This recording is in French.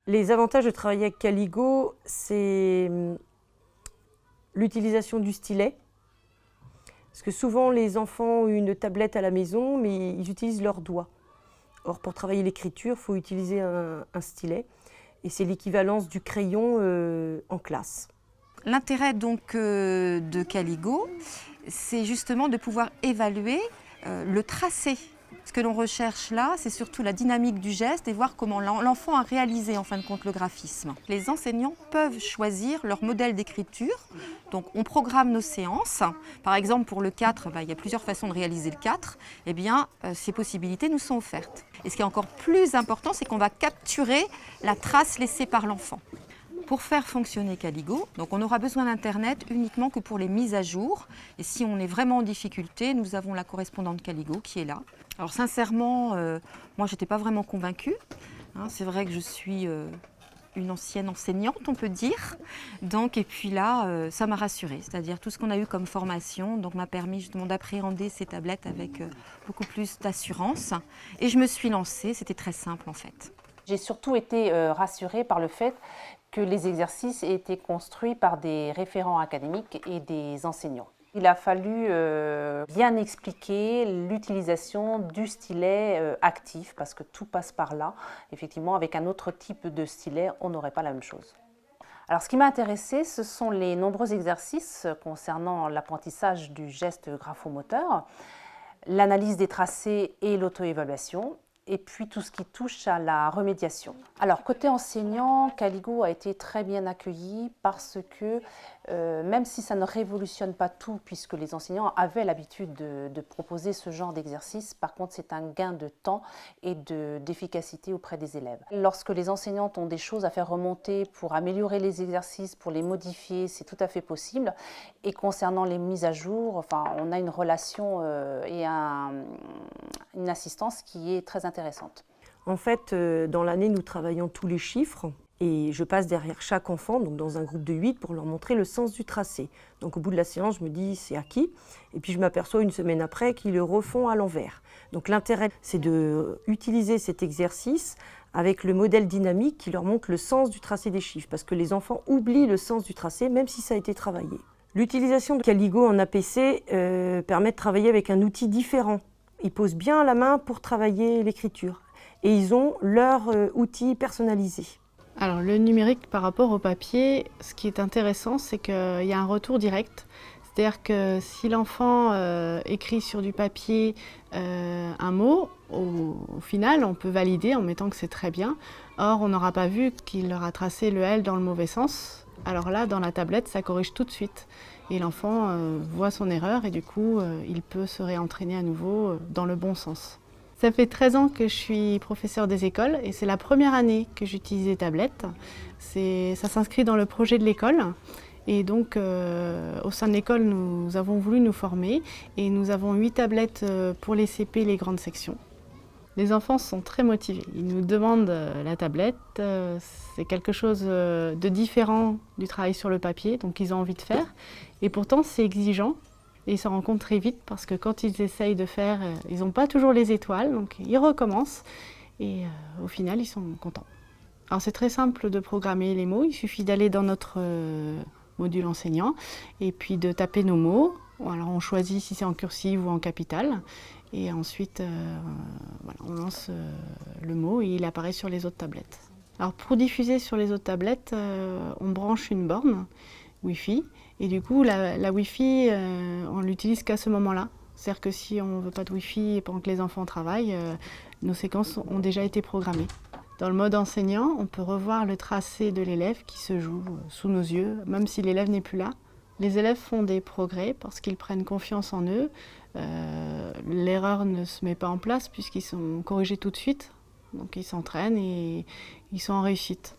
Les avantages de travailler avec Caligo, c'est l'utilisation du stylet. Parce que souvent, les enfants ont une tablette à la maison, mais ils utilisent leurs doigts. Or, pour travailler l'écriture, il faut utiliser un stylet. Et c'est l'équivalence du crayon en classe. L'intérêt donc de Caligo, c'est justement de pouvoir évaluer le tracé. Ce que l'on recherche là, c'est surtout la dynamique du geste et voir comment l'enfant a réalisé en fin de compte le graphisme. Les enseignants peuvent choisir leur modèle d'écriture. Donc on programme nos séances. Par exemple pour le 4, il y a plusieurs façons de réaliser le 4. Eh bien, ces possibilités nous sont offertes. Et ce qui est encore plus important, c'est qu'on va capturer la trace laissée par l'enfant. Pour faire fonctionner Caligo, donc on aura besoin d'Internet uniquement que pour les mises à jour. Et si on est vraiment en difficulté, nous avons la correspondante Caligo qui est là. Alors sincèrement, moi je n'étais pas vraiment convaincue. C'est vrai que je suis une ancienne enseignante, on peut dire. Donc, et puis là, ça m'a rassurée. C'est-à-dire tout ce qu'on a eu comme formation m'a permis justement d'appréhender ces tablettes avec beaucoup plus d'assurance. Et je me suis lancée, c'était très simple en fait. J'ai surtout été rassurée par le fait que les exercices aient été construits par des référents académiques et des enseignants. Il a fallu bien expliquer l'utilisation du stylet actif, parce que tout passe par là. Effectivement, avec un autre type de stylet, on n'aurait pas la même chose. Alors, ce qui m'a intéressée, ce sont les nombreux exercices concernant l'apprentissage du geste graphomoteur, l'analyse des tracés et l'auto-évaluation, et puis tout ce qui touche à la remédiation. Alors côté enseignant, Caligo a été très bien accueilli parce que même si ça ne révolutionne pas tout, puisque les enseignants avaient l'habitude de proposer ce genre d'exercice, par contre c'est un gain de temps et d'efficacité auprès des élèves. Lorsque les enseignantes ont des choses à faire remonter pour améliorer les exercices, pour les modifier, c'est tout à fait possible. Et concernant les mises à jour, on a une relation et une assistance qui est très intéressante. En fait, dans l'année, nous travaillons tous les chiffres et je passe derrière chaque enfant, donc dans un groupe de 8, pour leur montrer le sens du tracé. Donc au bout de la séance, je me dis c'est acquis et puis je m'aperçois une semaine après qu'ils le refont à l'envers. Donc l'intérêt, c'est d'utiliser cet exercice avec le modèle dynamique qui leur montre le sens du tracé des chiffres, parce que les enfants oublient le sens du tracé même si ça a été travaillé. L'utilisation de Caligo en APC permet de travailler avec un outil différent. Ils posent bien la main pour travailler l'écriture et ils ont leur outil personnalisé. Alors le numérique par rapport au papier, ce qui est intéressant, c'est qu'il y a un retour direct. C'est-à-dire que si l'enfant écrit sur du papier un mot, au final, on peut valider en mettant que c'est très bien. Or, on n'aura pas vu qu'il leur a tracé le L dans le mauvais sens. Alors là, dans la tablette, ça corrige tout de suite. Et l'enfant voit son erreur et du coup, il peut se réentraîner à nouveau dans le bon sens. Ça fait 13 ans que je suis professeure des écoles et c'est la première année que j'utilise les tablettes. Ça s'inscrit dans le projet de l'école. Et donc, au sein de l'école, nous avons voulu nous former et nous avons 8 tablettes pour les CP, les grandes sections. Les enfants sont très motivés. Ils nous demandent la tablette. C'est quelque chose de différent du travail sur le papier, donc ils ont envie de faire. Et pourtant, c'est exigeant. Et ils s'en rendent compte très vite parce que quand ils essayent de faire, ils n'ont pas toujours les étoiles, donc ils recommencent. Et au final, ils sont contents. Alors c'est très simple de programmer les mots. Il suffit d'aller dans notre module enseignant et puis de taper nos mots. Alors on choisit si c'est en cursive ou en capitale. Et ensuite, on lance le mot et il apparaît sur les autres tablettes. Alors pour diffuser sur les autres tablettes, on branche une borne Wi-Fi. Et du coup, la Wi-Fi, on l'utilise qu'à ce moment-là. C'est-à-dire que si on ne veut pas de Wi-Fi pendant que les enfants travaillent, nos séquences ont déjà été programmées. Dans le mode enseignant, on peut revoir le tracé de l'élève qui se joue sous nos yeux, même si l'élève n'est plus là. Les élèves font des progrès parce qu'ils prennent confiance en eux. L'erreur ne se met pas en place puisqu'ils sont corrigés tout de suite. Donc ils s'entraînent et ils sont en réussite.